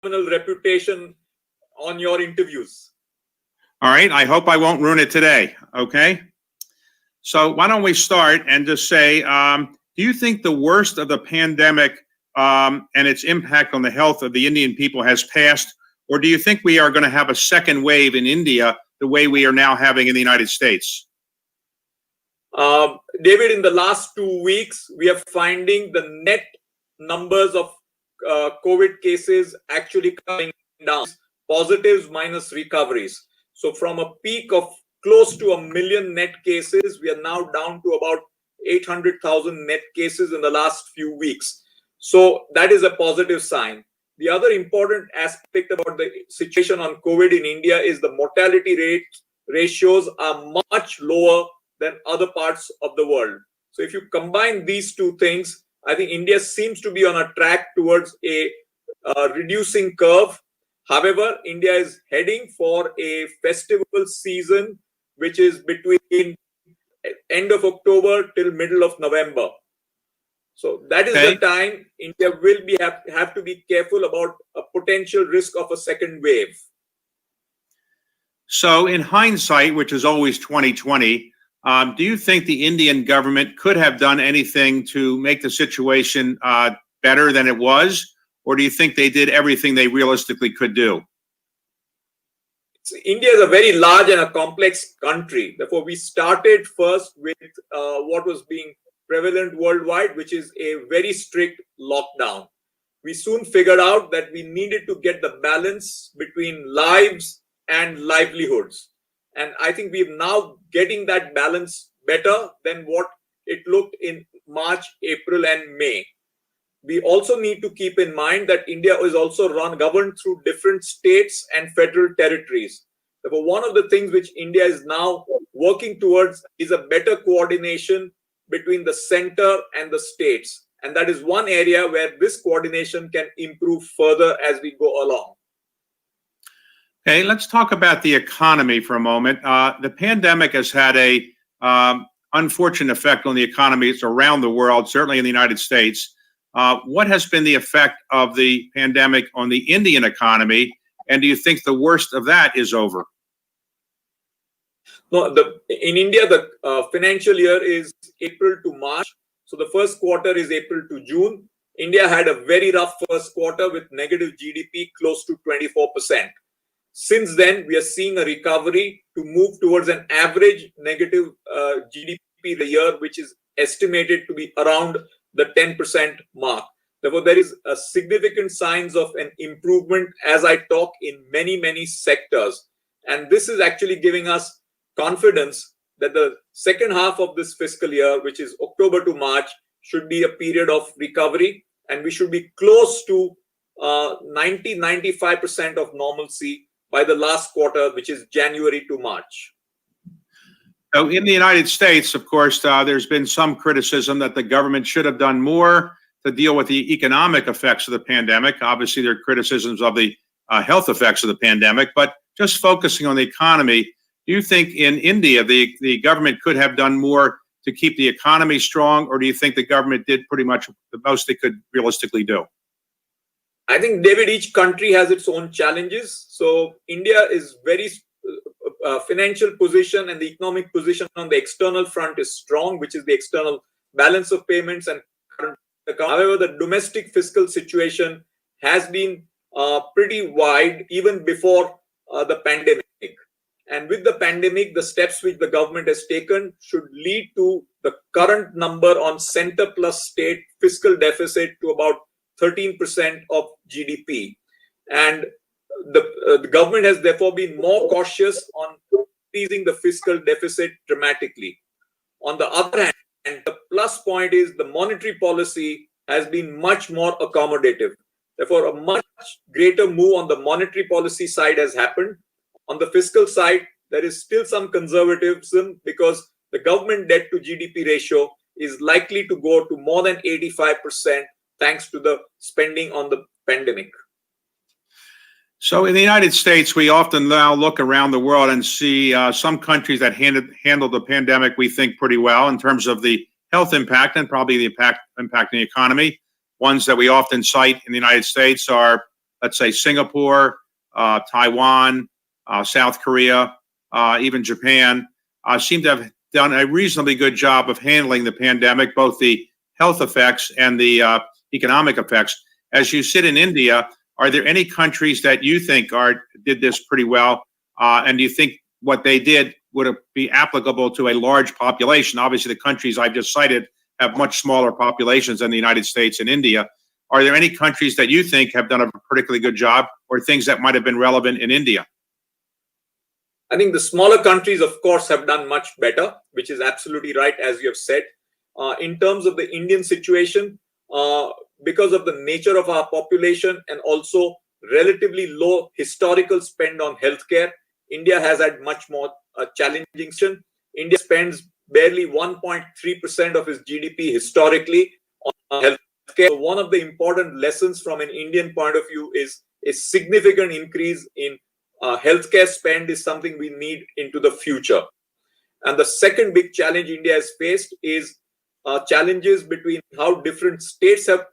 phenomenal reputation on your interviews. All right. I hope I won't ruin it today. Okay. So why don't we start and just say, do you think the worst of the pandemic and its impact on the health of the Indian people has passed? Or do you think we are going to have a second wave in India the way we are now having in the United States? David, in the last 2 weeks, we are finding the net numbers of COVID cases actually coming down, positives minus recoveries. So from a peak of close to 1 million net cases, we are now down to about 800,000 net cases in the last few weeks. So that is a positive sign. The other important aspect about the situation on COVID in India is the mortality ratios are much lower than other parts of the world. So if you combine these two things, I think India seems to be on a track towards a reducing curve. However, India is heading for a festival season, which is between end of October till middle of November. So that is the time India will have to be careful about a potential risk of a second wave. So in hindsight, which is always 2020, do you think the Indian government could have done anything to make the situation better than it was? Or do you think they did everything they realistically could do? India is a very large and a complex country. Therefore, we started first with what was being prevalent worldwide, which is a very strict lockdown. We soon figured out that we needed to get the balance between lives and livelihoods. And I think we're now getting that balance better than what it looked in March, April, and May. We also need to keep in mind that India is also governed through different states and federal territories. Therefore, one of the things which India is now working towards is a better coordination between the center and the states. And that is one area where this coordination can improve further as we go along. Okay, let's talk about the economy for a moment. The pandemic has had a unfortunate effect on the economies around the world, certainly in the United States. What has been the effect of the pandemic on the Indian economy? And do you think the worst of that is over? No, in India, the financial year is April to March. So the first quarter is April to June. India had a very rough first quarter with negative GDP close to 24%. Since then, we are seeing a recovery to move towards an average negative GDP a year, which is estimated to be around the 10% mark. Therefore, there is a significant signs of an improvement as I talk in many, many sectors. And this is actually giving us confidence that the second half of this fiscal year, which is October to March, should be a period of recovery. And we should be close to 90-95% of normalcy by the last quarter, which is January to March. So in the United States, of course, there's been some criticism that the government should have done more to deal with the economic effects of the pandemic. Obviously, there are criticisms of the health effects of the pandemic, but just focusing on the economy, do you think in India, the government could have done more to keep the economy strong, or do you think the government did pretty much the most they could realistically do? I think, David, each country has its own challenges. So India is very financial position and the economic position on the external front is strong, which is the external balance of payments and current account. However, the domestic fiscal situation has been pretty wide even before the pandemic. And with the pandemic, the steps which the government has taken should lead to the current number on center plus state fiscal deficit to about 13% of GDP. And the government has therefore been more cautious on increasing the fiscal deficit dramatically. On the other hand, the plus point is the monetary policy has been much more accommodative. Therefore, a much greater move on the monetary policy side has happened. On the fiscal side, there is still some conservatism because the government debt to GDP ratio is likely to go to more than 85% thanks to the spending on the pandemic. So in the United States, we often now look around the world and see some countries that handled the pandemic, we think, pretty well in terms of the health impact and probably the impact on the economy. Ones that we often cite in the United States are let's say Singapore, Taiwan, South Korea, even Japan, seem to have done a reasonably good job of handling the pandemic, both the health effects and the economic effects. As you sit in India, are there any countries that you think did this pretty well? And do you think what they did would be applicable to a large population? Obviously, the countries I've just cited have much smaller populations than the United States and India. Are there any countries that you think have done a particularly good job, or things that might have been relevant in India? I think the smaller countries, of course, have done much better, which is absolutely right, as you have said. In terms of the Indian situation, because of the nature of our population and also relatively low historical spend on healthcare, India has had much more challenging situation. India spends barely 1.3% of its GDP historically on healthcare. So one of the important lessons from an Indian point of view is a significant increase in healthcare spend is something we need into the future. And the second big challenge India has faced is challenges between how different states have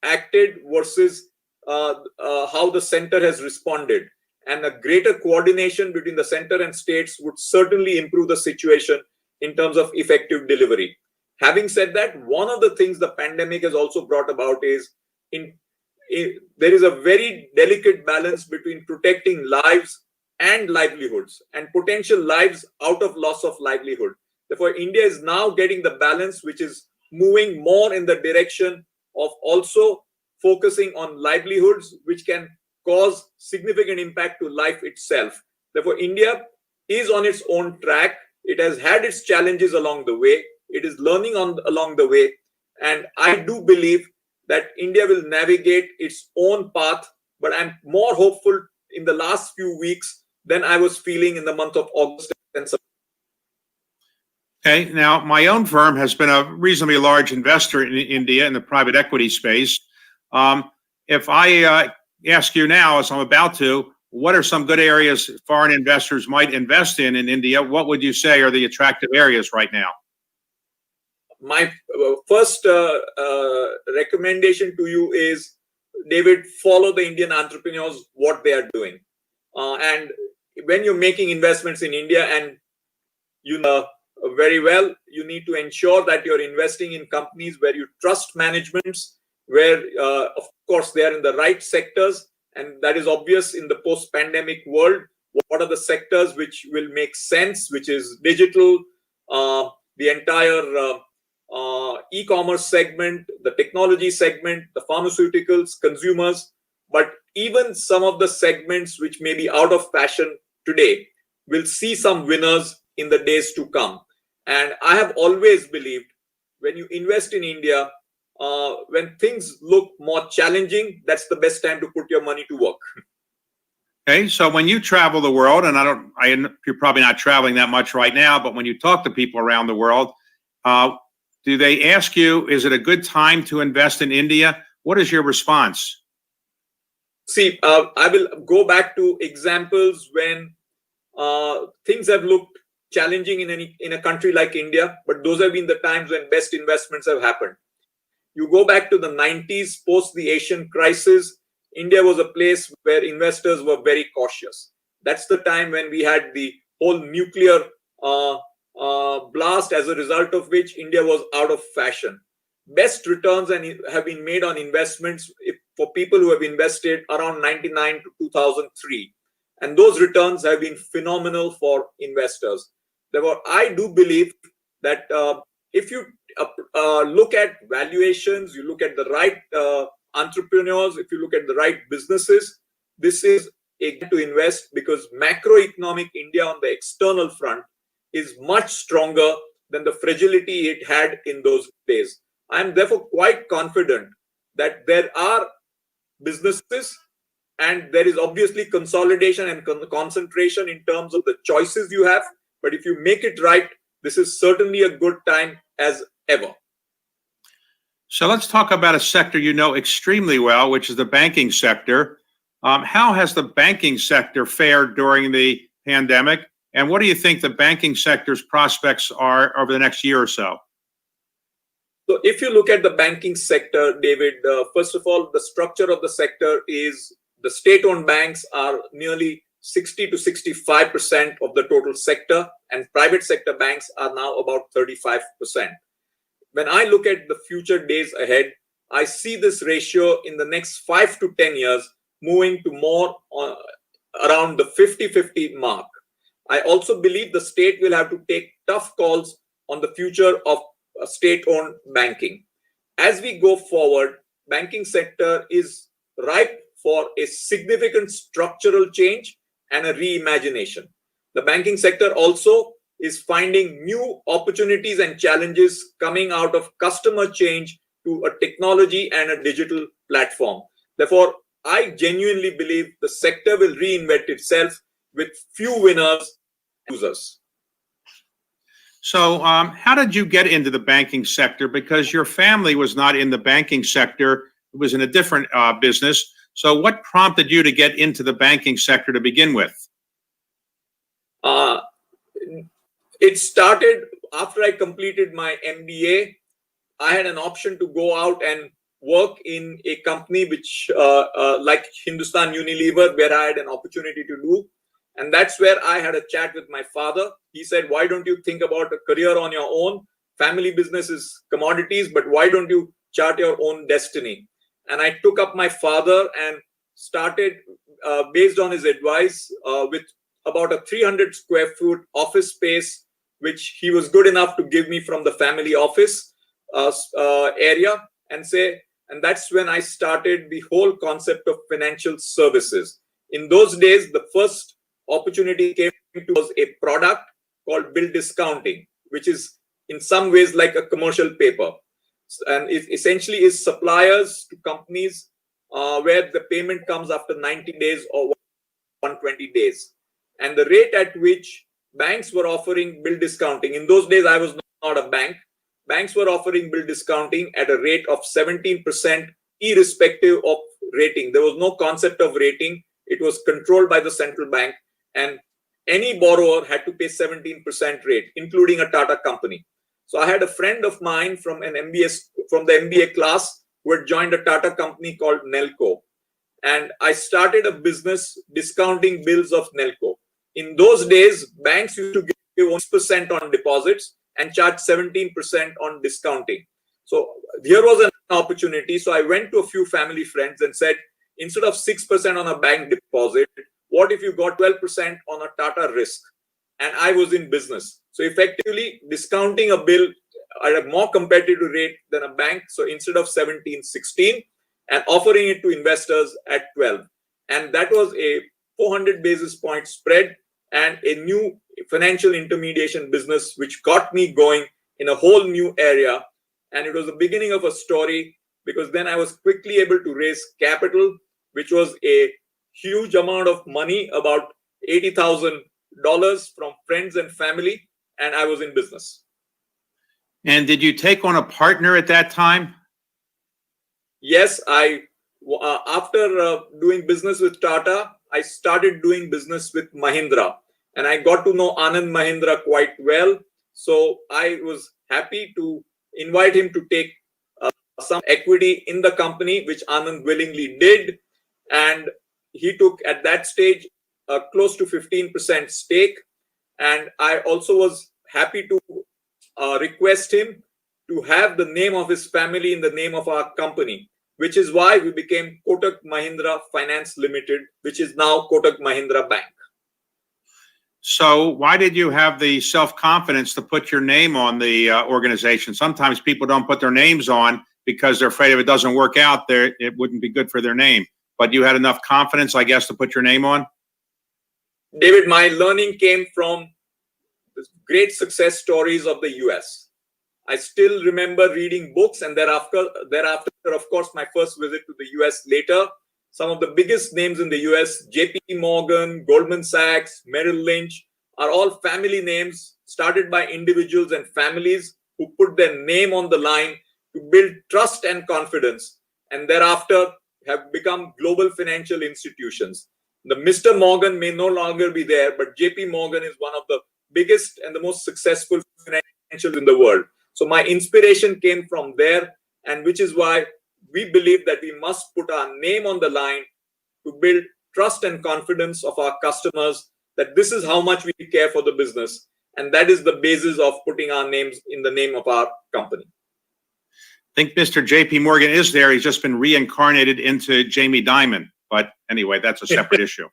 acted versus how the center has responded. And a greater coordination between the center and states would certainly improve the situation in terms of effective delivery. Having said that, one of the things the pandemic has also brought about is there is a very delicate balance between protecting lives and livelihoods and potential lives out of loss of livelihood. Therefore, India is now getting the balance, which is moving more in the direction of also focusing on livelihoods, which can cause significant impact to life itself. Therefore, India is on its own track. It has had its challenges along the way. It is learning along the way. And I do believe that India will navigate its own path, but I'm more hopeful in the last few weeks than I was feeling in the month of August and September. Okay, now my own firm has been a reasonably large investor in India in the private equity space. If I ask you now, as I'm about to, what are some good areas foreign investors might invest in India? What would you say are the attractive areas right now? My first recommendation to you is, David, follow the Indian entrepreneurs, what they are doing. And when you're making investments in India, and you know very well, you need to ensure that you're investing in companies where you trust managements, where, of course, they are in the right sectors. And that is obvious in the post-pandemic world. What are the sectors which will make sense, which is digital, the entire e-commerce segment, the technology segment, the pharmaceuticals, consumers, but even some of the segments which may be out of fashion today will see some winners in the days to come. And I have always believed when you invest in India, when things look more challenging, that's the best time to put your money to work. Okay, so when you travel the world, and you're probably not traveling that much right now, but when you talk to people around the world, do they ask you, is it a good time to invest in India? What is your response? See, I will go back to examples when things have looked challenging in a country like India, but those have been the times when best investments have happened. You go back to the 90s, post the Asian crisis, India was a place where investors were very cautious. That's the time when we had the whole nuclear blast, as a result of which India was out of fashion. Best returns have been made on investments for people who have invested around 99 to 2003. And those returns have been phenomenal for investors. Therefore, I do believe that if you look at valuations, you look at the right entrepreneurs, if you look at the right businesses, this is a time to invest, because macroeconomic India on the external front is much stronger than the fragility it had in those days. I am therefore quite confident that there are businesses, and there is obviously consolidation and concentration in terms of the choices you have. But if you make it right, this is certainly a good time as ever. So let's talk about a sector you know extremely well, which is the banking sector. How has the banking sector fared during the pandemic? And what do you think the banking sector's prospects are over the next year or so? So if you look at the banking sector, David, first of all, the structure of the sector is The state-owned banks are nearly 60 to 65% of the total sector, and private sector banks are now about 35%. When I look at the future days ahead, I see this ratio in the next 5 to 10 years moving to more around the 50-50 mark. I also believe the state will have to take tough calls on the future of state-owned banking. As we go forward, banking sector is ripe for a significant structural change and a reimagination. The banking sector also is finding new opportunities and challenges coming out of customer change to a technology and a digital platform. Therefore, I genuinely believe the sector will reinvent itself with few winners and losers. So, how did you get into the banking sector? Because your family was not in the banking sector, it was in a different business. So, what prompted you to get into the banking sector to begin with? It started after I completed my MBA. I had an option to go out and work in a company which, like Hindustan Unilever, where I had an opportunity to do. And that's where I had a chat with my father. He said, why don't you think about a career on your own? Family business is commodities, but why don't you chart your own destiny? And I took up my father and started, based on his advice, with about a 300 square foot office space, which he was good enough to give me from the family office area, and that's when I started the whole concept of financial services. In those days, the first opportunity came to us a product called bill discounting, which is in some ways like a commercial paper. And it essentially is suppliers to companies where the payment comes after 90 days or 120 days. And the rate at which banks were offering bill discounting, in those days I was not a bank, banks were offering bill discounting at a rate of 17% irrespective of rating. There was no concept of rating. It was controlled by the central bank, and any borrower had to pay 17% rate, including a Tata company. So I had a friend of mine from the MBA class who had joined a Tata company called Nelco. And I started a business discounting bills of Nelco. In those days, banks used to give 1% on deposits and charge 17% on discounting. So here was an opportunity. So I went to a few family friends and said, instead of 6% on a bank deposit, what if you got 12% on a Tata risk? And I was in business. So effectively discounting a bill at a more competitive rate than a bank. So instead of 17, 16, and offering it to investors at 12. And that was a 400 basis point spread and a new financial intermediation business, which got me going in a whole new area. And it was the beginning of a story, because then I was quickly able to raise capital, which was a huge amount of money, about $80,000 from friends and family, and I was in business. And did you take on a partner at that time? Yes, after doing business with Tata, I started doing business with Mahindra, and I got to know Anand Mahindra quite well. So I was happy to invite him to take some equity in the company, which Anand willingly did. And he took at that stage close to 15% stake. And I also was happy to request him to have the name of his family in the name of our company, which is why we became Kotak Mahindra Finance Limited, which is now Kotak Mahindra Bank. So why did you have the self-confidence to put your name on the organization? Sometimes people don't put their names on because they're afraid if it doesn't work out there, it wouldn't be good for their name. But you had enough confidence, I guess, to put your name on? David, my learning came from the great success stories of the US. I still remember reading books, and thereafter, of course, my first visit to the US later. Some of the biggest names in the US, JP Morgan, Goldman Sachs, Merrill Lynch, are all family names started by individuals and families who put their name on the line to build trust and confidence, and thereafter have become global financial institutions. The Mr. Morgan may no longer be there, but JP Morgan is one of the biggest and the most successful financials in the world. So my inspiration came from there, and which is why we believe that we must put our name on the line to build trust and confidence of our customers that this is how much we care for the business. And that is the basis of putting our names in the name of our company. I think Mr. JP Morgan is there. He's just been reincarnated into Jamie Dimon. But anyway, that's a separate issue.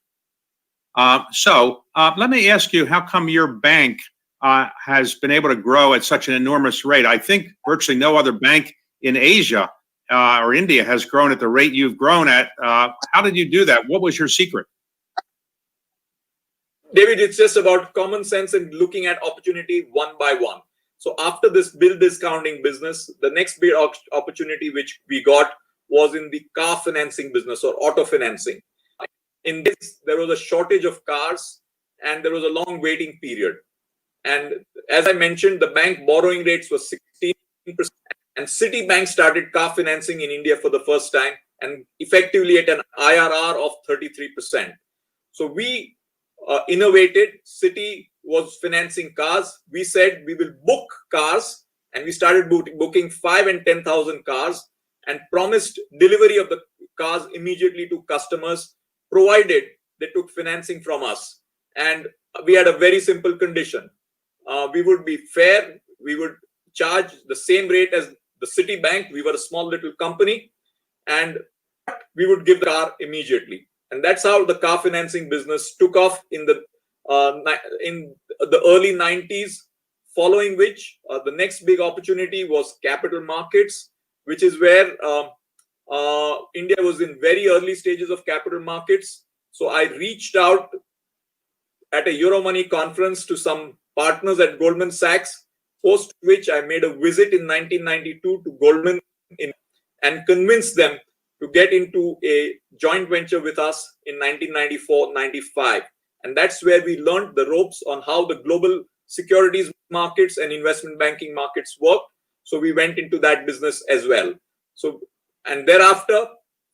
So let me ask you, how come your bank has been able to grow at such an enormous rate? I think virtually no other bank in Asia or India has grown at the rate you've grown at. How did you do that? What was your secret? David, it's just about common sense and looking at opportunity one by one. So after this bill discounting business, the next big opportunity which we got was in the car financing business or auto financing. In this, there was a shortage of cars and there was a long waiting period. And as I mentioned, the bank borrowing rates were 16%, and Citibank started car financing in India for the first time and effectively at an IRR of 33%. So we innovated. Citi was financing cars. We said we will book cars, and we started booking 5 and 10,000 cars and promised delivery of the cars immediately to customers, provided they took financing from us. And we had a very simple condition. We would be fair. We would charge the same rate as the Citibank. We were a small little company, and we would give the car immediately. And that's how the car financing business took off in the early 90s, following which the next big opportunity was capital markets, which is where India was in very early stages of capital markets. So I reached out at a Euromoney conference to some partners at Goldman Sachs, post which I made a visit in 1992 to Goldman and convinced them to get into a joint venture with us in 1994-95. And that's where we learned the ropes on how the global securities markets and investment banking markets work. So we went into that business as well. So, and thereafter,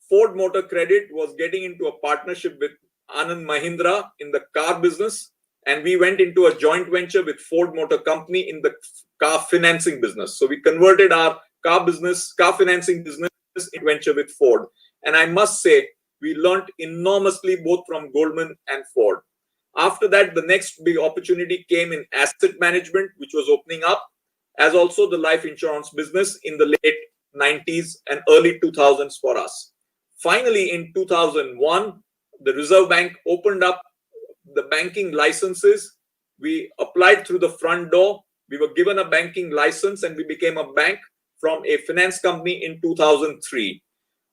Ford Motor Credit was getting into a partnership with Anand Mahindra in the car business. And we went into a joint venture with Ford Motor Company in the car financing business. So we converted our car financing business into venture with Ford. And I must say, we learned enormously both from Goldman and Ford. After that, the next big opportunity came in asset management, which was opening up, as also the life insurance business in the late 90s and early 2000s for us. Finally, in 2001, the Reserve Bank opened up the banking licenses. We applied through the front door. We were given a banking license and we became a bank from a finance company in 2003.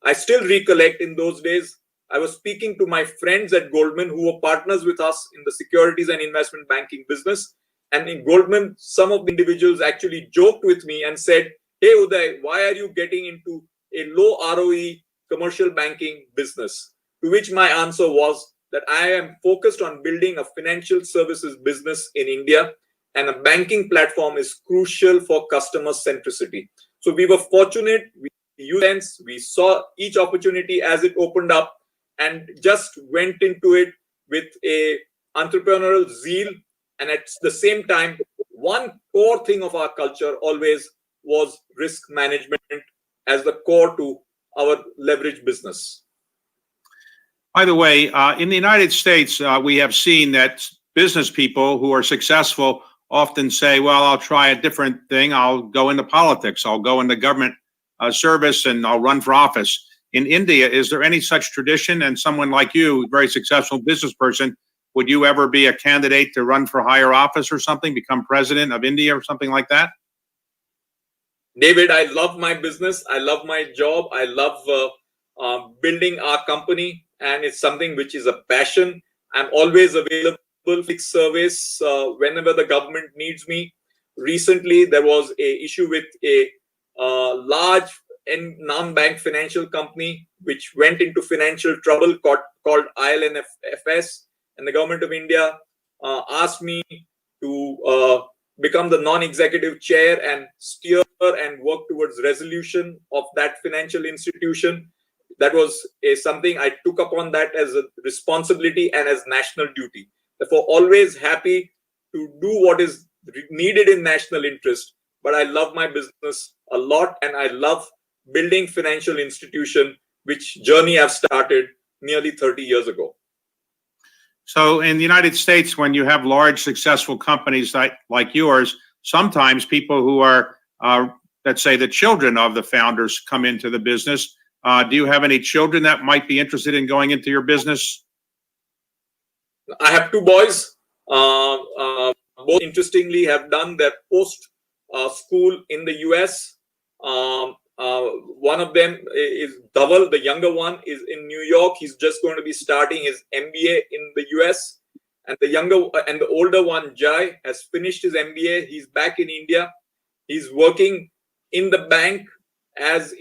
I still recollect in those days, I was speaking to my friends at Goldman who were partners with us in the securities and investment banking business. And in Goldman, some of the individuals actually joked with me and said, "Hey Uday, why are you getting into a low ROE commercial banking business?" To which my answer was that I am focused on building a financial services business in India, and a banking platform is crucial for customer centricity. So we were fortunate, we saw each opportunity as it opened up and just went into it with a entrepreneurial zeal. And at the same time, one core thing of our culture always was risk management as the core to our leverage business. By the way, in the United States, we have seen that business people who are successful often say, well, I'll try a different thing. I'll go into politics. I'll go into government service and I'll run for office. In India, is there any such tradition? And someone like you, very successful business person, would you ever be a candidate to run for higher office or something, become president of India or something like that? David, I love my business. I love my job. I love building our company. And it's something which is a passion. I'm always available for service whenever the government needs me. Recently, there was an issue with a large and non-bank financial company which went into financial trouble called ILNFS, and the government of India asked me to become the non-executive chair and steer and work towards resolution of that financial institution. That was something I took upon that as a responsibility and as national duty. Therefore, always happy to do what is needed in national interest. But I love my business a lot, and I love building financial institution, which journey I've started nearly 30 years ago. So in the United States, when you have large, successful companies like yours, sometimes people who are, let's say, the children of the founders come into the business. Do you have any children that might be interested in going into your business? I have two boys. Both interestingly have done their post school in the US. One of them is Dhaval, the younger one is in New York. He's just going to be starting his MBA in the US. And the older one, Jai, has finished his MBA. He's back in India. He's working in the bank as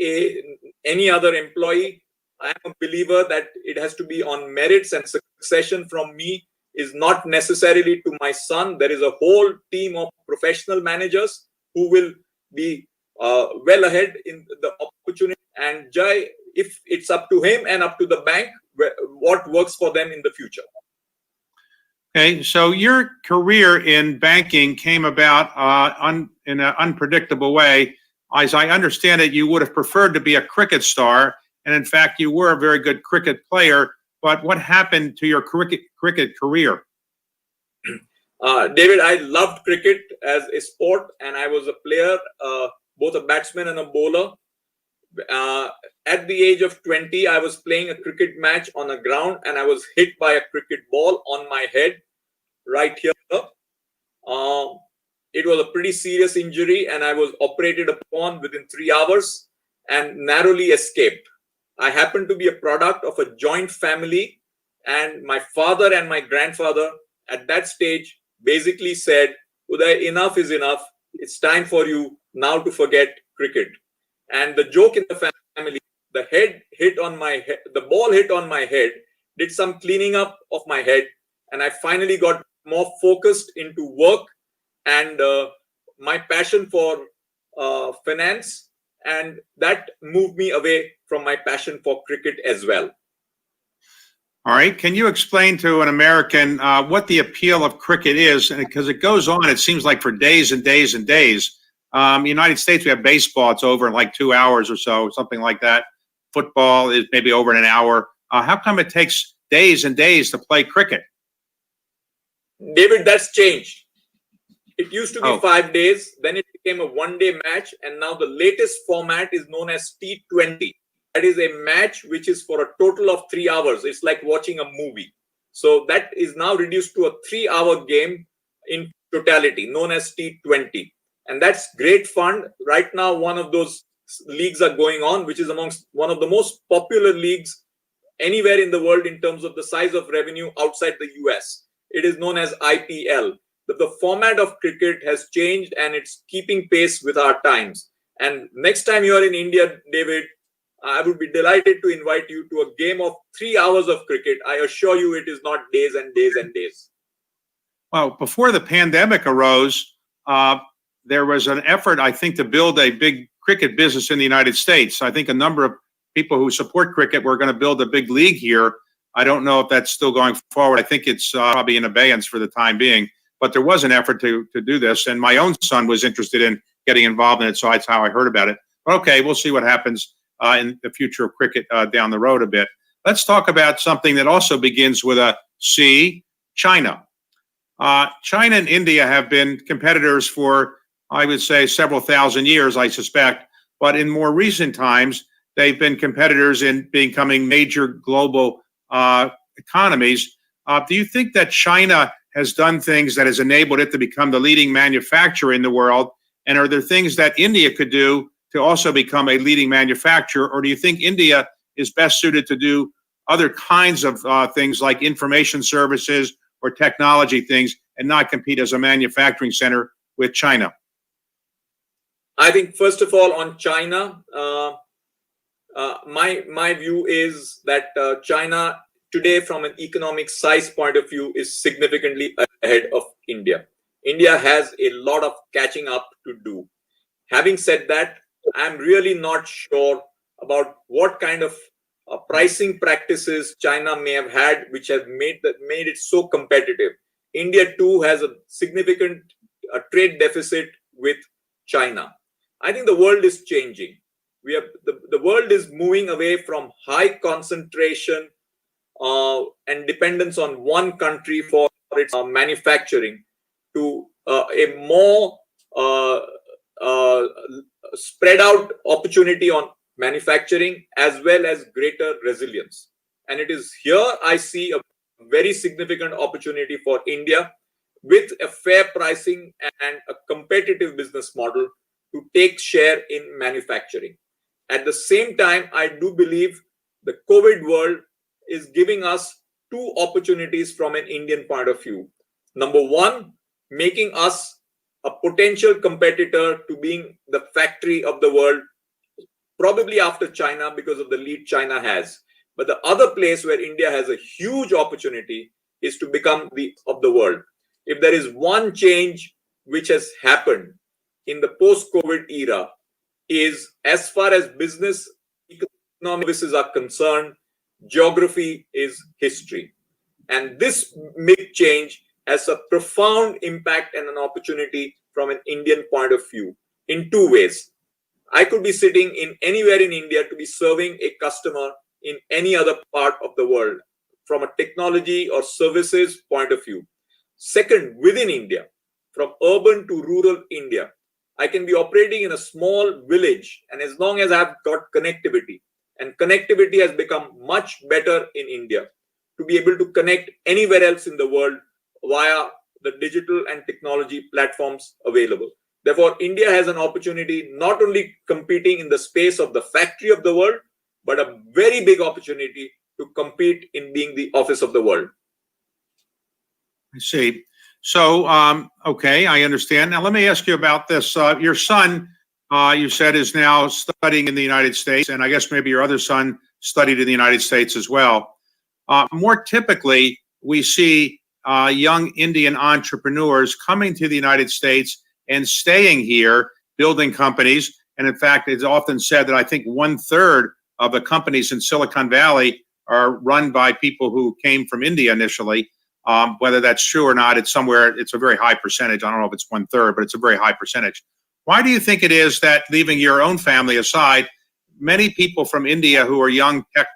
any other employee. I am a believer that it has to be on merits, and succession from me is not necessarily to my son. There is a whole team of professional managers who will be well ahead in the opportunity. And Jai, if it's up to him and up to the bank, what works for them in the future. Okay, so your career in banking came about in an unpredictable way. As I understand it, you would have preferred to be a cricket star, and in fact, you were a very good cricket player. But what happened to your cricket career? David, I loved cricket as a sport, and I was a player, both a batsman and a bowler. At the age of 20, I was playing a cricket match on a ground, and I was hit by a cricket ball on my head right here. It was a pretty serious injury, and I was operated upon within 3 hours and narrowly escaped. I happened to be a product of a joint family, and my father and my grandfather at that stage basically said, Uday, enough is enough. It's time for you now to forget cricket. And the joke in the family, the ball hit on my head, did some cleaning up of my head, and I finally got more focused into work and my passion for finance, and that moved me away from my passion for cricket as well. All right. Can you explain to an American what the appeal of cricket is? Because it goes on, it seems like for days and days and days. United States, we have baseball. It's over in like 2 hours or so, something like that. Football is maybe over in an hour. How come it takes days and days to play cricket? David, that's changed. It used to be 5 days. Then it became a one-day match. And now the latest format is known as T20. That is a match which is for a total of 3 hours. It's like watching a movie. So that is now reduced to a 3-hour game in totality, known as T20. And that's great fun. Right now, one of those leagues are going on, which is amongst one of the most popular leagues anywhere in the world in terms of the size of revenue outside the US. It is known as IPL. The format of cricket has changed, and it's keeping pace with our times. And next time you are in India, David, I would be delighted to invite you to a game of 3 hours of cricket. I assure you it is not days and days and days. Well, before the pandemic arose, there was an effort, I think, to build a big cricket business in the United States. I think a number of people who support cricket were going to build a big league here. I don't know if that's still going forward. I think it's probably in abeyance for the time being. But there was an effort to do this, and my own son was interested in getting involved in it, so that's how I heard about it. But okay, we'll see what happens in the future of cricket down the road a bit. Let's talk about something that also begins with a C, China. China and India have been competitors for, I would say, several thousand years, I suspect. But in more recent times, they've been competitors in becoming major global economies. Do you think that China has done things that has enabled it to become the leading manufacturer in the world? And are there things that India could do to also become a leading manufacturer? Or do you think India is best suited to do other kinds of things like information services or technology things and not compete as a manufacturing center with China? I think, first of all, on China, my view is that China today, from an economic size point of view, is significantly ahead of India. India has a lot of catching up to do. Having said that, I'm really not sure about what kind of pricing practices China may have had, which have made it so competitive. India too has a significant trade deficit with China. I think the world is changing. The world is moving away from high concentration and dependence on one country for its manufacturing to a more uh, spread out opportunity on manufacturing as well as greater resilience. And it is here I see a very significant opportunity for India with a fair pricing and a competitive business model to take share in manufacturing. At the same time, I do believe the COVID world is giving us two opportunities from an Indian point of view. Number one, making us a potential competitor to being the factory of the world, probably after China because of the lead China has. But the other place where India has a huge opportunity is to become the of the world. If there is one change which has happened in the post-COVID era, is as far as business economic services are concerned, geography is history. And this big change has a profound impact and an opportunity from an Indian point of view in two ways. I could be sitting in anywhere in India to be serving a customer in any other part of the world from a technology or services point of view. Second, within India, from urban to rural India, I can be operating in a small village, and as long as I've got connectivity, and connectivity has become much better in India, to be able to connect anywhere else in the world via the digital and technology platforms available. Therefore, India has an opportunity not only competing in the space of the factory of the world, but a very big opportunity to compete in being the office of the world. I see. So, okay, I understand. Now, let me ask you about this. Your son, you said, is now studying in the United States, and I guess maybe your other son studied in the United States as well. More typically, we see young Indian entrepreneurs coming to the United States and staying here, building companies. And in fact, it's often said that I think 1/3 of the companies in Silicon Valley are run by people who came from India initially. Whether that's true or not, it's somewhere, it's a very high percentage. I don't know if it's 1/3, but it's a very high percentage. Why do you think it is that, leaving your own family aside, many people from India who are young tech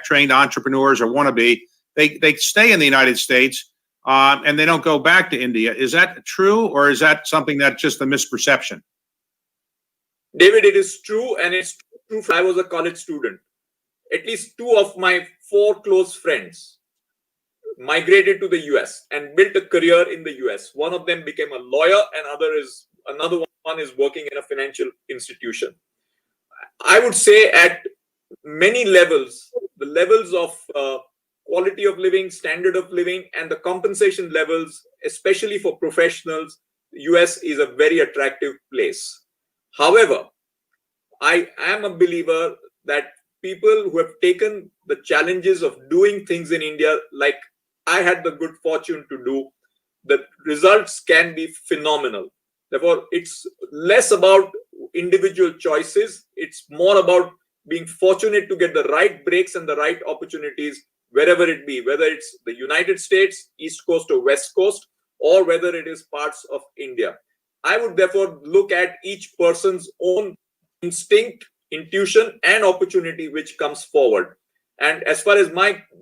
trained entrepreneurs or wannabe, they stay in the United States and they don't go back to India? Is that true, or is that something that's just a misperception? David, it is true, and it's true. I was a college student. At least two of my four close friends migrated to the US and built a career in the US. One of them became a lawyer, and another one is working in a financial institution. I would say at many levels, the levels of quality of living, standard of living, and the compensation levels, especially for professionals, the US is a very attractive place. However, I am a believer that people who have taken the challenges of doing things in India, like I had the good fortune to do, the results can be phenomenal. Therefore, it's less about individual choices. It's more about being fortunate to get the right breaks and the right opportunities wherever it be, whether it's the United States, East Coast or West Coast, or whether it is parts of India. I would therefore look at each person's own instinct, intuition, and opportunity which comes forward. And as far as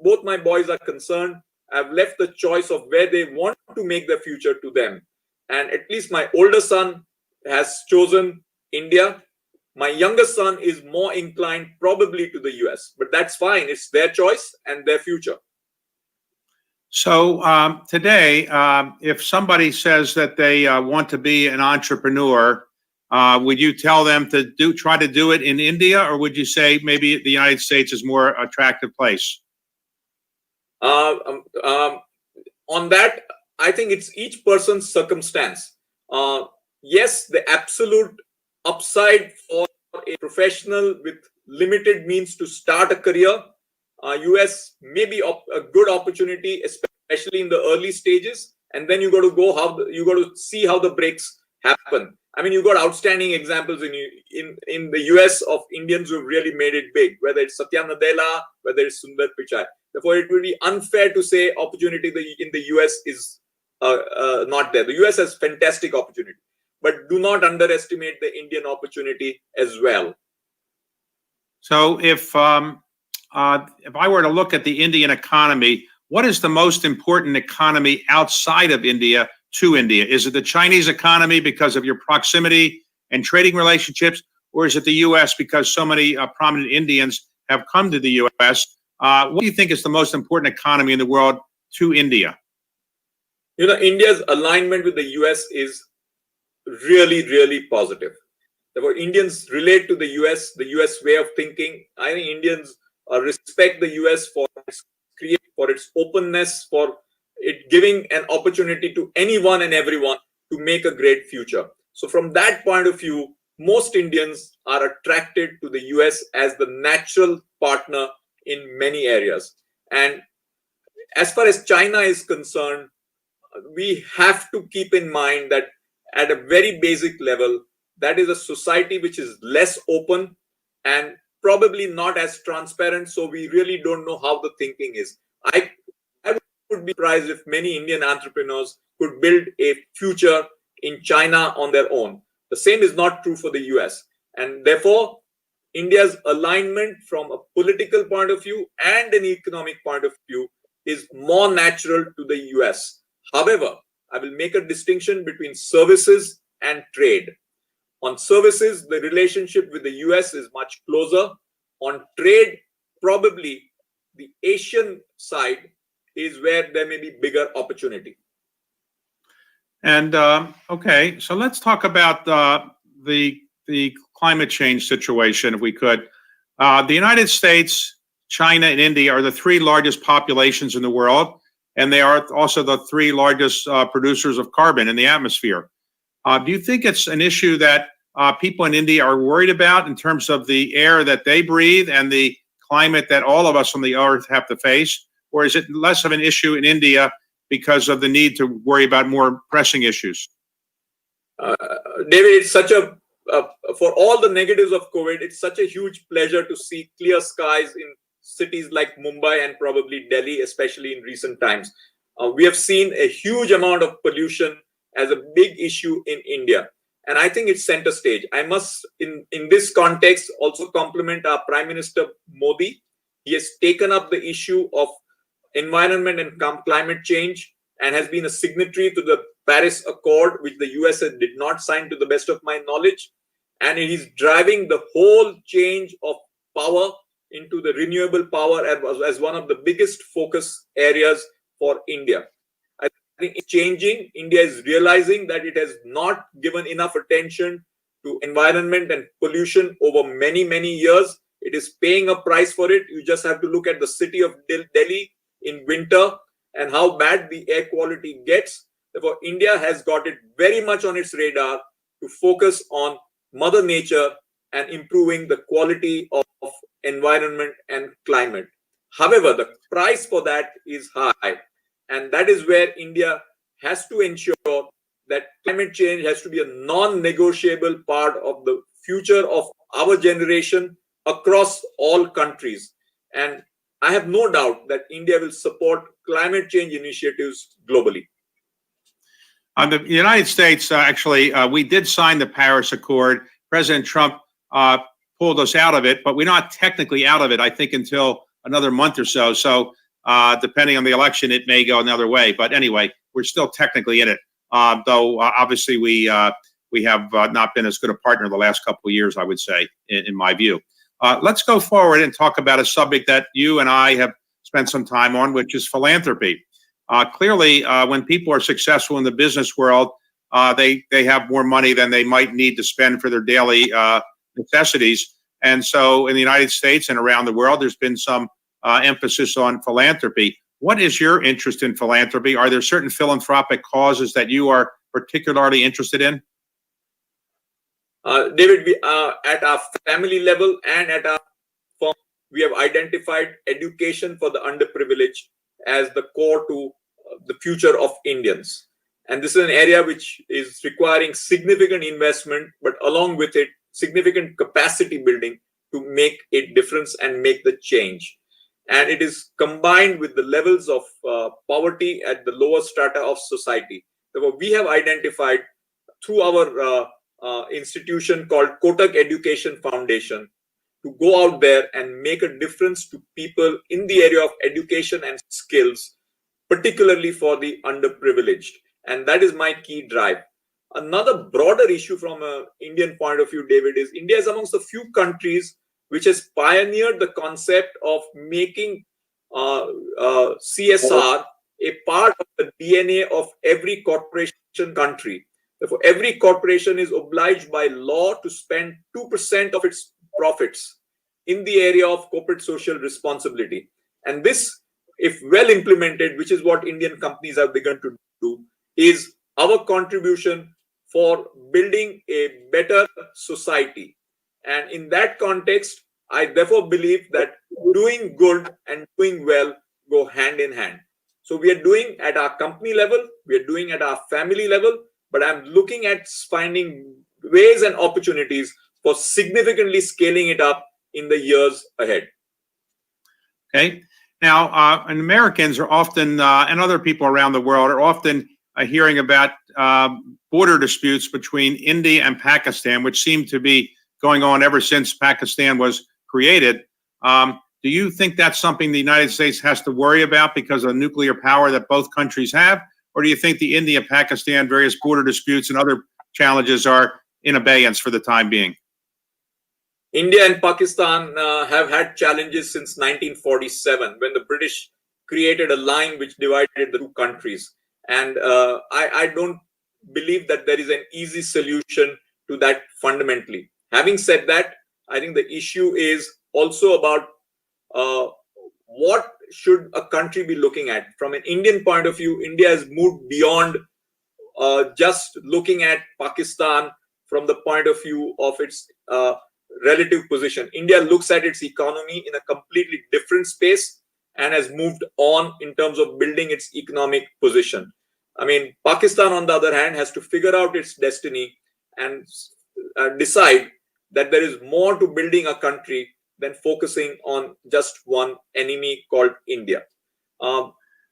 both my boys are concerned, I've left the choice of where they want to make their future to them. And at least my older son has chosen India. My younger son is more inclined probably to the US, but that's fine. It's their choice and their future. So today, if somebody says that they want to be an entrepreneur, would you tell them to try to do it in India, or would you say maybe the United States is more attractive place? On that, I think it's each person's circumstance. Yes, the absolute upside for a professional with limited means to start a career, US may be a good opportunity, especially in the early stages. And then you got to see how the breaks happen. I mean, you got outstanding examples in the US of Indians who've really made it big, whether it's Satya Nadella, whether it's Sundar Pichai. Therefore, it would be unfair to say opportunity in the US is not there. The US has fantastic opportunity, but do not underestimate the Indian opportunity as well. So if if I were to look at the Indian economy, what is the most important economy outside of India to India? Is it the Chinese economy because of your proximity and trading relationships, or is it the U.S. because so many prominent Indians have come to the U.S.? What do you think is the most important economy in the world to India? India's alignment with the US is really, really positive. Therefore, Indians relate to the US way of thinking. I think Indians respect the US for its openness, for it giving an opportunity to anyone and everyone to make a great future. So from that point of view, most Indians are attracted to the US as the natural partner in many areas. And as far as China is concerned, we have to keep in mind that at a very basic level, that is a society which is less open and probably not as transparent. So we really don't know how the thinking is. I would be surprised if many Indian entrepreneurs could build a future in China on their own. The same is not true for the US. And therefore, India's alignment from a political point of view and an economic point of view is more natural to the US. However, I will make a distinction between services and trade. On services, the relationship with the US is much closer. On trade, probably the Asian side is where there may be bigger opportunity. And okay, so let's talk about the climate change situation, if we could. The United States, China, and India are the three largest populations in the world, and they are also the three largest producers of carbon in the atmosphere. Do you think it's an issue that people in India are worried about in terms of the air that they breathe and the climate that all of us on the earth have to face? Or is it less of an issue in India because of the need to worry about more pressing issues? David, it's such a, for all the negatives of COVID, it's such a huge pleasure to see clear skies in cities like Mumbai and probably Delhi, especially in recent times. We have seen a huge amount of pollution as a big issue in India. And I think it's center stage. I must, in this context, also compliment our Prime Minister Modi. He has taken up the issue of environment and climate change and has been a signatory to the Paris Accord, which the US did not sign to the best of my knowledge. And he's driving the whole change of power into the renewable power as one of the biggest focus areas for India. I think it's changing. India is realizing that it has not given enough attention to environment and pollution over many, many years. It is paying a price for it. You just have to look at the city of Delhi in winter and how bad the air quality gets. Therefore, India has got it very much on its radar to focus on Mother Nature and improving the quality of environment and climate. However, the price for that is high. And that is where India has to ensure that climate change has to be a non-negotiable part of the future of our generation across all countries. And I have no doubt that India will support climate change initiatives globally. The United States, actually, we did sign the Paris Accord. President Trump pulled us out of it, but we're not technically out of it, I think, until another month or so. So depending on the election, it may go another way. But anyway, we're still technically in it, though obviously we have not been as good a partner the last couple of years, I would say, in my view. Let's go forward and talk about a subject that you and I have spent some time on, which is philanthropy. Clearly, when people are successful in the business world, they have more money than they might need to spend for their daily necessities. And so in the United States and around the world, there's been some emphasis on philanthropy. What is your interest in philanthropy? Are there certain philanthropic causes that you are particularly interested in? David, we at our family level and at our firm, we have identified education for the underprivileged as the core to the future of Indians. And this is an area which is requiring significant investment, but along with it, significant capacity building to make a difference and make the change. And it is combined with the levels of poverty at the lower strata of society. Therefore, we have identified through our institution called Kotak Education Foundation to go out there and make a difference to people in the area of education and skills, particularly for the underprivileged. And that is my key drive. Another broader issue from an Indian point of view, David, is India is amongst the few countries which has pioneered the concept of making CSR a part of the DNA of every corporation country. Therefore, every corporation is obliged by law to spend 2% of its profits in the area of corporate social responsibility. And this, if well implemented, which is what Indian companies have begun to do, is our contribution for building a better society. And in that context, I therefore believe that doing good and doing well go hand in hand. So we are doing at our company level, we are doing at our family level, but I'm looking at finding ways and opportunities for significantly scaling it up in the years ahead. Okay. Now, and Americans are often, and other people around the world are often hearing about border disputes between India and Pakistan, which seem to be going on ever since Pakistan was created. Do you think that's something the United States has to worry about because of the nuclear power that both countries have? Or do you think the India-Pakistan various border disputes and other challenges are in abeyance for the time being? India and Pakistan have had challenges since 1947, when the British created a line which divided the two countries. And I don't believe that there is an easy solution to that fundamentally. Having said that, I think the issue is also about what should a country be looking at. From an Indian point of view, India has moved beyond just looking at Pakistan from the point of view of its relative position. India looks at its economy in a completely different space and has moved on in terms of building its economic position. I mean, Pakistan, on the other hand, has to figure out its destiny and decide that there is more to building a country than focusing on just one enemy called India.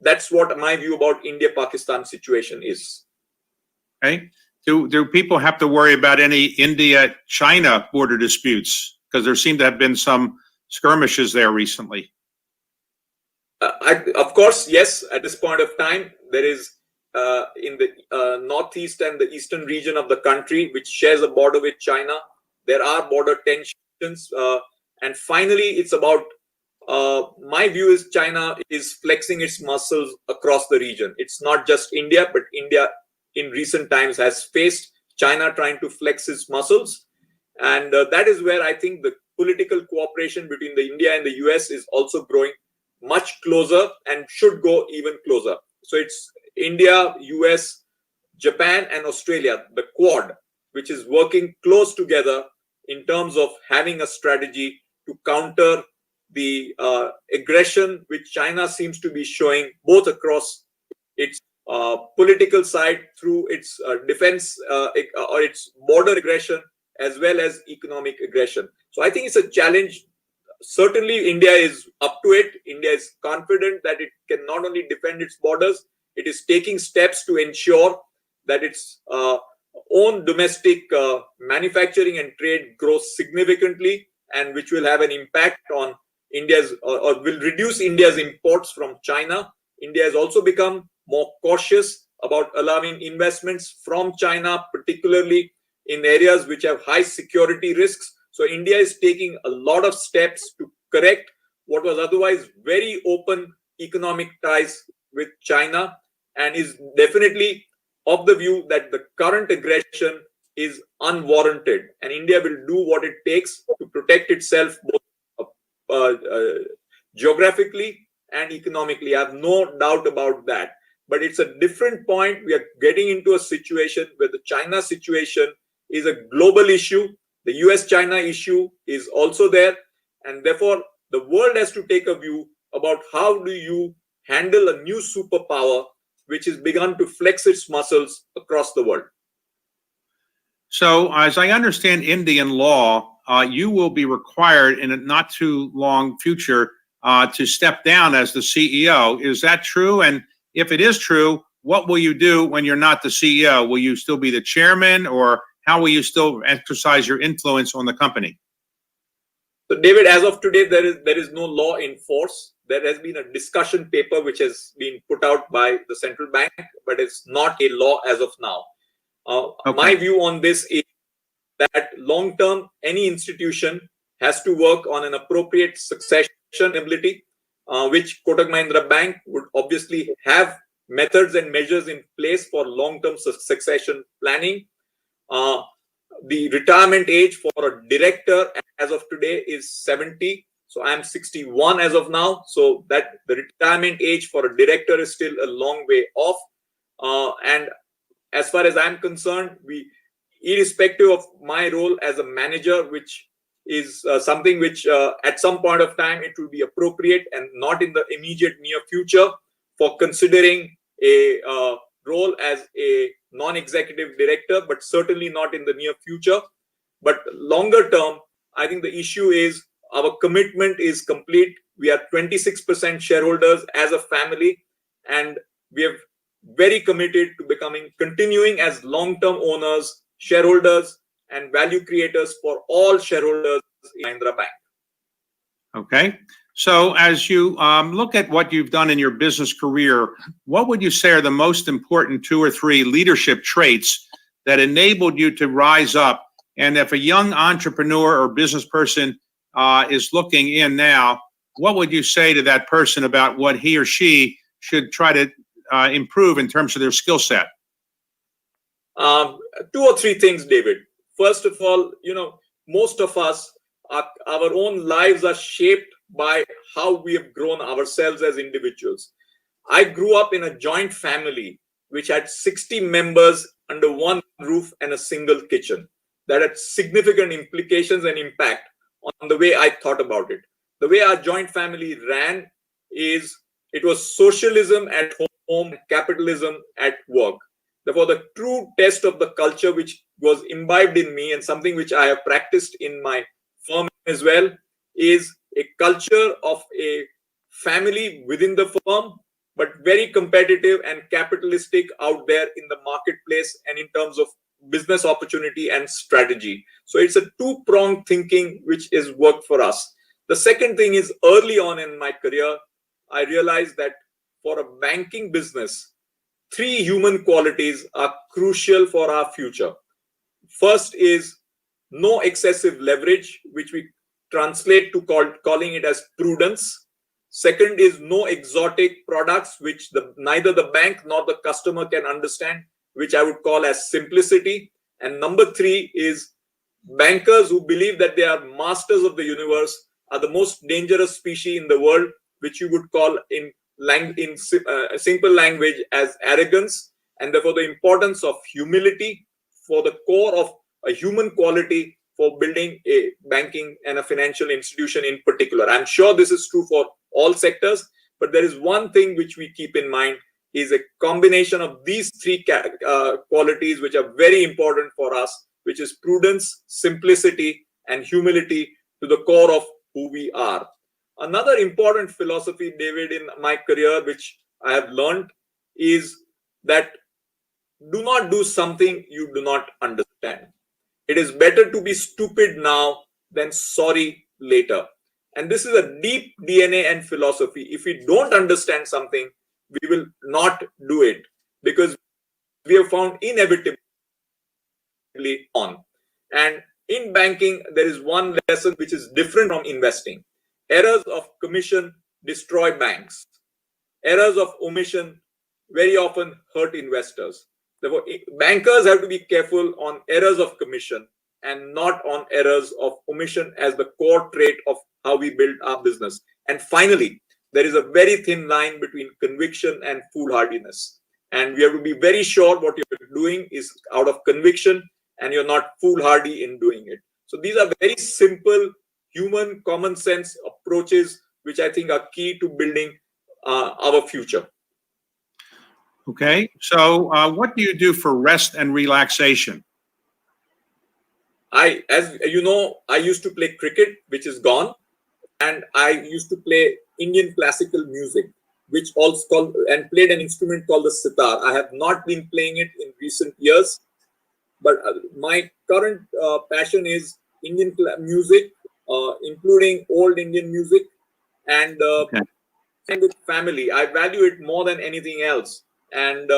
That's what my view about India-Pakistan situation is. Okay. Do people have to worry about any India-China border disputes? Because there seem to have been some skirmishes there recently. Of course, yes. At this point of time, there is in the northeast and the eastern region of the country, which shares a border with China, there are border tensions. And finally, it's about, my view is China is flexing its muscles across the region. It's not just India, but India in recent times has faced China trying to flex its muscles. And that is where I think the political cooperation between the India and the US is also growing much closer and should go even closer. So it's India, US, Japan, and Australia, the Quad, which is working close together in terms of having a strategy to counter the aggression which China seems to be showing both across its political side through its defense or its border aggression as well as economic aggression. So I think it's a challenge. Certainly, India is up to it. India is confident that it can not only defend its borders, it is taking steps to ensure that its own domestic manufacturing and trade grows significantly, and which will have an impact on India's or will reduce India's imports from China. India has also become more cautious about allowing investments from China, particularly in areas which have high security risks. So India is taking a lot of steps to correct what was otherwise very open economic ties with China, and is definitely of the view that the current aggression is unwarranted, and India will do what it takes to protect itself both geographically and economically. I have no doubt about that. But it's a different point. We are getting into a situation where the China situation is a global issue. The US-China issue is also there. And therefore, the world has to take a view about how do you handle a new superpower which has begun to flex its muscles across the world. So, as I understand Indian law, you will be required in a not too long future to step down as the CEO. Is that true? And if it is true, what will you do when you're not the CEO? Will you still be the chairman, or how will you still exercise your influence on the company? So, David, as of today, there is no law in force. There has been a discussion paper which has been put out by the central bank, but it's not a law as of now. My view on this is that long term, any institution has to work on an appropriate succession ability, which Kotak Mahindra Bank would obviously have methods and measures in place for long term succession planning. The retirement age for a director as of today is 70. So I'm 61 as of now. So that the retirement age for a director is still a long way off. And as far as I'm concerned, irrespective of my role as a manager, which is something which at some point of time it will be appropriate and not in the immediate near future for considering a role as a non-executive director, but certainly not in the near future. But longer term, I think the issue is our commitment is complete. We are 26% shareholders as a family, and we are very committed to continuing as long-term owners, shareholders, and value creators for all shareholders in Mahindra Bank. Okay. So as you look at what you've done in your business career, what would you say are the most important 2 or 3 leadership traits that enabled you to rise up? And if a young entrepreneur or business person is looking in now, what would you say to that person about what he or she should try to improve in terms of their skill set? 2 or 3 things, David. First of all, most of us, our own lives are shaped by how we have grown ourselves as individuals. I grew up in a joint family which had 60 members under one roof and a single kitchen. That had significant implications and impact on the way I thought about it. The way our joint family ran is it was socialism at home, capitalism at work. Therefore, the true test of the culture which was imbibed in me and something which I have practiced in my firm as well is a culture of a family within the firm, but very competitive and capitalistic out there in the marketplace and in terms of business opportunity and strategy. So it's a 2-pronged thinking which is worked for us. The second thing is early on in my career, I realized that for a banking business, 3 human qualities are crucial for our future. First is no excessive leverage, which we translate to calling it as prudence. Second is no exotic products, which neither the bank nor the customer can understand, which I would call as simplicity. And number 3 is bankers who believe that they are masters of the universe are the most dangerous species in the world, which you would call in simple language as arrogance. And therefore the importance of humility for the core of a human quality for building a banking and a financial institution in particular. I'm sure this is true for all sectors, but there is one thing which we keep in mind is a combination of these 3 qualities which are very important for us, which is prudence, simplicity, and humility to the core of who we are. Another important philosophy, David, in my career, which I have learned is that do not do something you do not understand. It is better to be stupid now than sorry later. And this is a deep DNA and philosophy. If we don't understand something, we will not do it because we have found inevitably on. And in banking, there is one lesson which is different from investing. Errors of commission destroy banks. Errors of omission very often hurt investors. Therefore, bankers have to be careful on errors of commission and not on errors of omission as the core trait of how we build our business. And finally, there is a very thin line between conviction and foolhardiness. And we have to be very sure what you're doing is out of conviction and you're not foolhardy in doing it. So these are very simple, human, common sense approaches, which I think are key to building our future. Okay. So what do you do for rest and relaxation? As you know, I used to play cricket, which is gone. And I used to play Indian classical music, which also called and played an instrument called the sitar. I have not been playing it in recent years, but my current passion is Indian music, including old Indian music and Okay. and with family. I value it more than anything else. And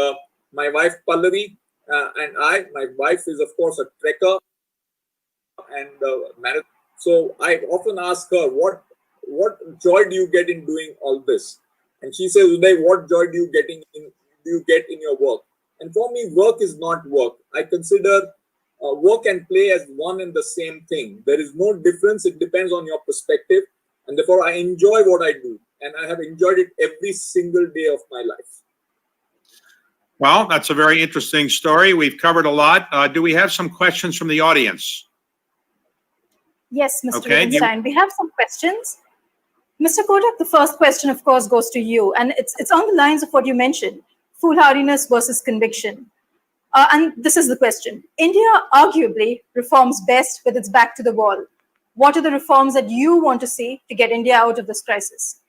my wife Pallavi my wife is of course a trekker and marathon. So I often ask her, what joy do you get in doing all this? And she says, Uday, what joy do you get in your work? And for me, work is not work. I consider work and play as one and the same thing. There is no difference. It depends on your perspective. And therefore, I enjoy what I do. And I have enjoyed it every single day of my life. Well, that's a very interesting story. We've covered a lot. Do we have some questions from the audience? Yes, Mr. Okay, Rubenstein, we have some questions. Mr. Kotak, the first question, of course, goes to you. And it's on the lines of what you mentioned, foolhardiness versus conviction. And this is the question. India arguably performs best with its back to the wall. What are the reforms that you want to see to get India out of this crisis?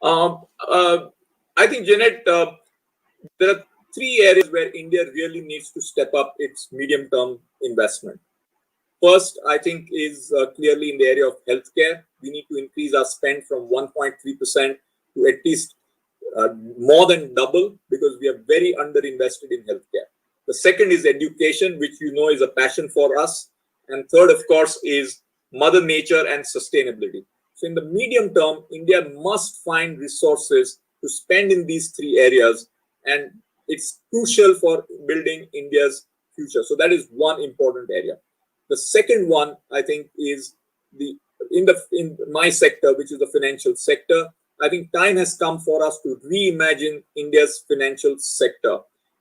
I think, Janet, there are three areas where India really needs to step up its medium-term investment. First, I think, is clearly in the area of healthcare. We need to increase our spend from 1.3% to at least more than double, because we are very underinvested in healthcare. The second is education, which you know is a passion for us. And third, of course, is Mother Nature and sustainability. So in the medium term, India must find resources to spend in these three areas. And it's crucial for building India's future. So that is one important area. The second one, I think, is in my sector, which is the financial sector. I think time has come for us to reimagine India's financial sector.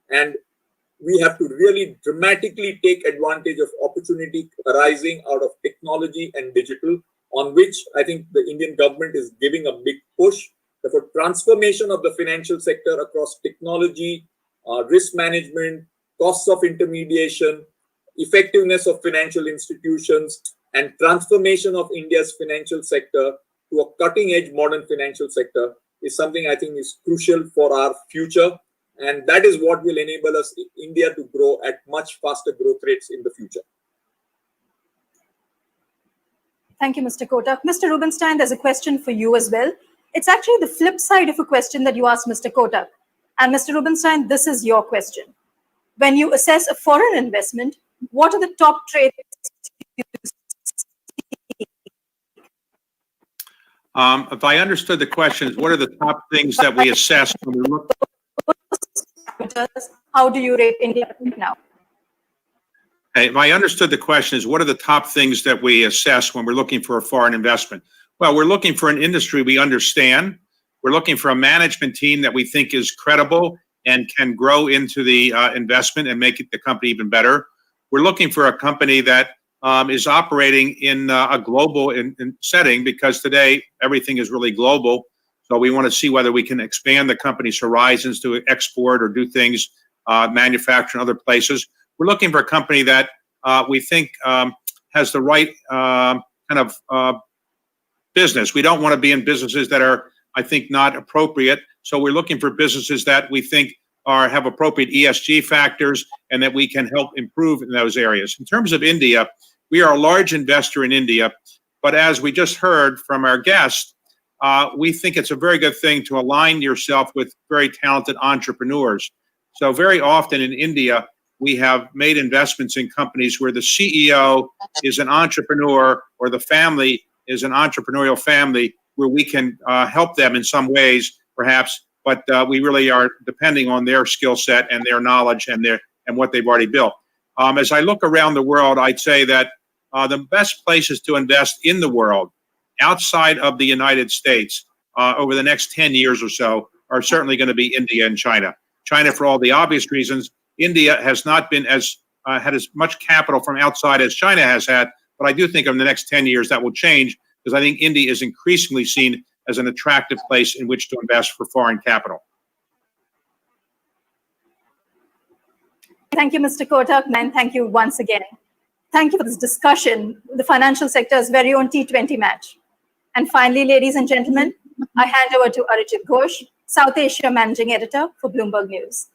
And we have to really dramatically take advantage of opportunity arising out of technology and digital, on which I think the Indian government is giving a big push. Therefore, transformation of the financial sector across technology, risk management, costs of intermediation, effectiveness of financial institutions, and transformation of India's financial sector to a cutting-edge modern financial sector is something I think is crucial for our future. And that is what will enable us, India, to grow at much faster growth rates in the future. Thank you, Mr. Kotak. Mr. Rubenstein, there's a question for you as well. It's actually the flip side of a question that you asked Mr. Kotak. And Mr. Rubenstein, this is your question. When you assess a foreign investment, what are the top traits you see? If I understood the question, what are the top things that we assess when we look? How do you rate India now? Hey, if I understood the question is, what are the top things that we assess when we're looking for a foreign investment? Well, we're looking for an industry we understand. We're looking for a management team that we think is credible and can grow into the investment and make the company even better. We're looking for a company that is operating in a global setting, because today everything is really global. So we want to see whether we can expand the company's horizons to export or do things, manufacture in other places. We're looking for a company that we think has the right kind of business. We don't want to be in businesses that are, I think, not appropriate. So we're looking for businesses that we think have appropriate ESG factors and that we can help improve in those areas. In terms of India, we are a large investor in India, but as we just heard from our guest, we think it's a very good thing to align yourself with very talented entrepreneurs. So very often in India, we have made investments in companies where the CEO is an entrepreneur or the family is an entrepreneurial family, where we can help them in some ways, perhaps, but we really are depending on their skill set and their knowledge and what they've already built. As I look around the world, I'd say that the best places to invest in the world outside of the United States over the next 10 years or so are certainly going to be India and China. China, for all the obvious reasons. India has not been had as much capital from outside as China has had, but I do think in the next 10 years that will change, because I think India is increasingly seen as an attractive place in which to invest for foreign capital. Thank you, Mr. Kotak, and thank you once again. Thank you for this discussion, the financial sector's very own T20 match. And finally, ladies and gentlemen, I hand over to Arijit Ghosh, South Asia Managing Editor for Bloomberg News.